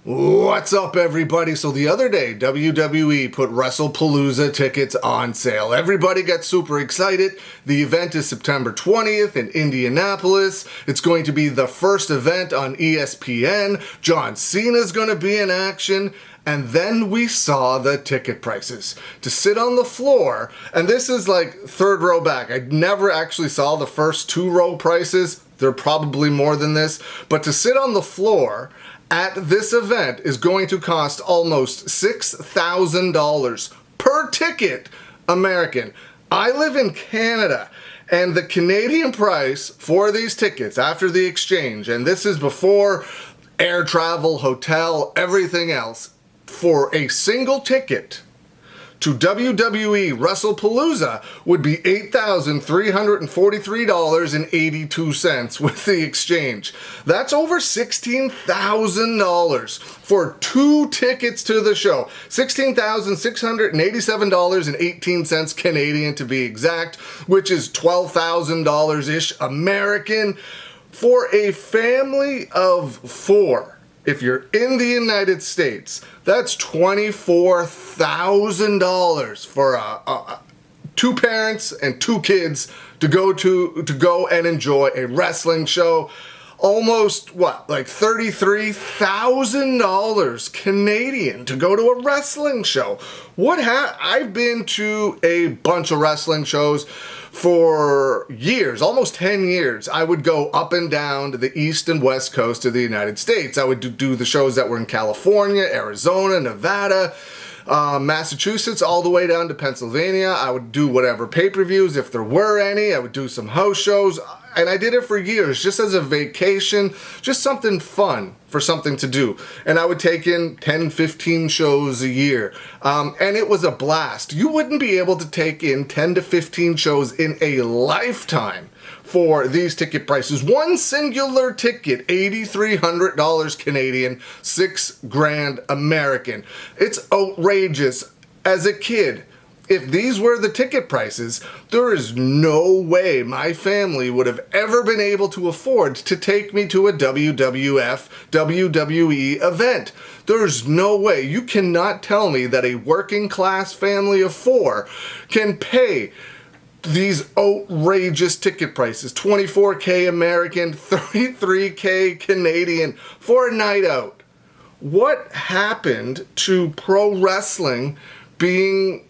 What's up, everybody? So the other day, WWE put Wrestlepalooza tickets on sale. Everybody got super excited. The event is September 20th in Indianapolis. It's going to be the first event on ESPN. John Cena's going to be in action. And then we saw the ticket prices to sit on the floor. And this is like third row back. I never actually saw the first two row prices. They're probably more than this. But to sit on the floor at this event is going to cost almost $6,000 per ticket American. I live in Canada, and the Canadian price for these tickets after the exchange, and this is before air travel, hotel, everything else, for a single ticket to WWE Wrestlepalooza would be $8,343.82 with the exchange. That's over $16,000 for two tickets to the show. $16,687.18 Canadian to be exact, which is $12,000-ish American for a family of four. If you're in the United States, that's $24,000 for two parents and two kids to go and enjoy a wrestling show. Almost like $33,000 Canadian to go to a wrestling show. I've been to a bunch of wrestling shows for years, almost 10 years. I would go up and down to the east and west coast of the United States. I would do the shows that were in California, Arizona, Nevada, Massachusetts, all the way down to Pennsylvania. I would do whatever pay-per-views, if there were any. I would do some house shows, and I did it for years, just as a vacation, just something fun for something to do. And I would take in 10, 15 shows a year, and it was a blast. You wouldn't be able to take in 10 to 15 shows in a lifetime for these ticket prices. One singular ticket, $8,300 Canadian, $6,000 American. It's outrageous. As a kid, if these were the ticket prices, there is no way my family would have ever been able to afford to take me to a WWE event. There's no way. You cannot tell me that a working class family of four can pay these outrageous ticket prices. $24K American, $33K Canadian for a night out. What happened to pro wrestling being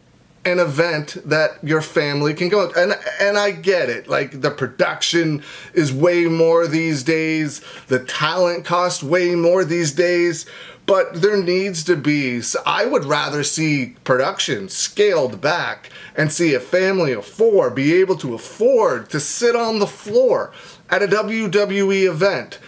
an event that your family can go to? And I get it, like the production is way more these days, the talent costs way more these days, but there needs to be, I would rather see production scaled back and see a family of four be able to afford to sit on the floor at a WWE event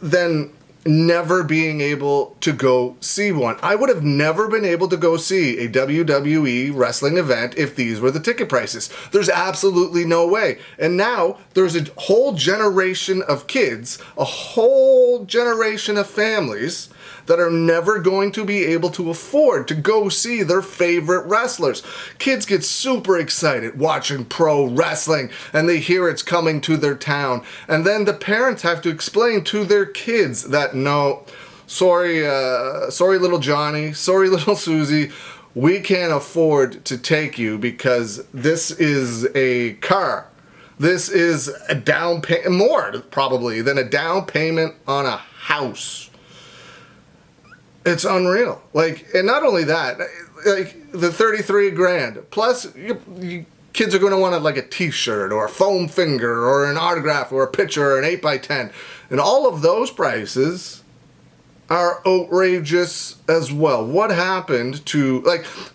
than never being able to go see one. I would have never been able to go see a WWE wrestling event if these were the ticket prices. There's absolutely no way. And now there's a whole generation of kids, a whole generation of families that are never going to be able to afford to go see their favorite wrestlers. Kids get super excited watching pro wrestling, and they hear it's coming to their town. And then the parents have to explain to their kids that, no, sorry little Johnny, sorry little Susie, we can't afford to take you because this is a car. This is a down payment, more probably than a down payment on a house. It's unreal. And not only that, the 33 grand, plus you kids are going to want a t-shirt or a foam finger or an autograph or a picture or an 8x10. And all of those prices are outrageous as well. What happened to,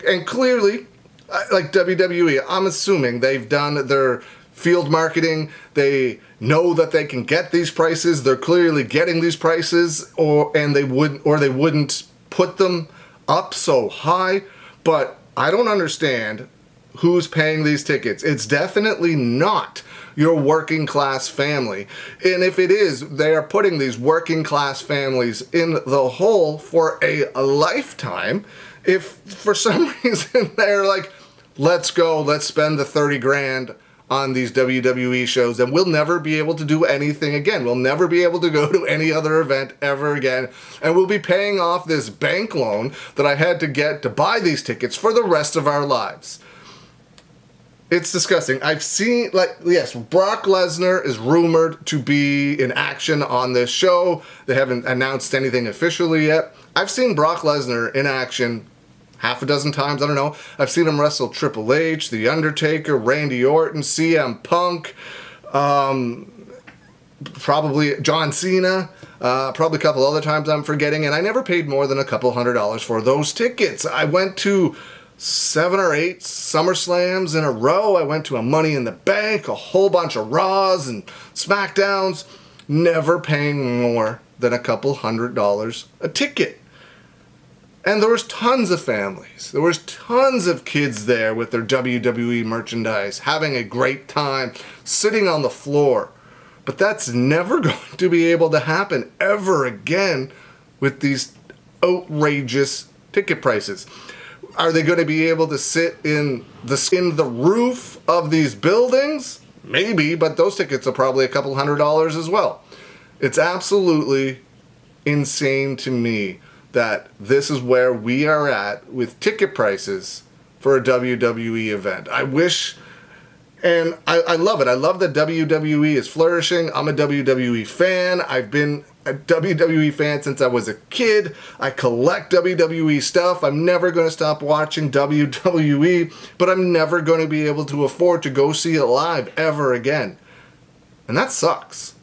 and clearly, WWE, I'm assuming they've done their field marketing. They know that they can get these prices. They're clearly getting these prices, they wouldn't put them up so high. But I don't understand who's paying these tickets. It's definitely not your working class family. And if it is, they are putting these working class families in the hole for a lifetime. If for some reason they're like, let's go, let's spend the 30 grand on these WWE shows, and we'll never be able to do anything again. We'll never be able to go to any other event ever again, and we'll be paying off this bank loan that I had to get to buy these tickets for the rest of our lives. It's disgusting. I've seen, yes, Brock Lesnar is rumored to be in action on this show. They haven't announced anything officially yet. I've seen Brock Lesnar in action half a dozen times, I don't know. I've seen him wrestle Triple H, The Undertaker, Randy Orton, CM Punk, probably John Cena, probably a couple other times I'm forgetting, and I never paid more than a couple $100s for those tickets. I went to 7 or 8 SummerSlams in a row. I went to a Money in the Bank, a whole bunch of Raws and SmackDowns, never paying more than a couple $100 a ticket. And there was tons of families. There was tons of kids there with their WWE merchandise, having a great time, sitting on the floor. But that's never going to be able to happen ever again with these outrageous ticket prices. Are they going to be able to sit in the roof of these buildings? Maybe, but those tickets are probably a couple $100s as well. It's absolutely insane to me that this is where we are at with ticket prices for a WWE event. I wish, and I love it. I love that WWE is flourishing. I'm a WWE fan. I've been a WWE fan since I was a kid. I collect WWE stuff. I'm never going to stop watching WWE, but I'm never going to be able to afford to go see it live ever again. And that sucks.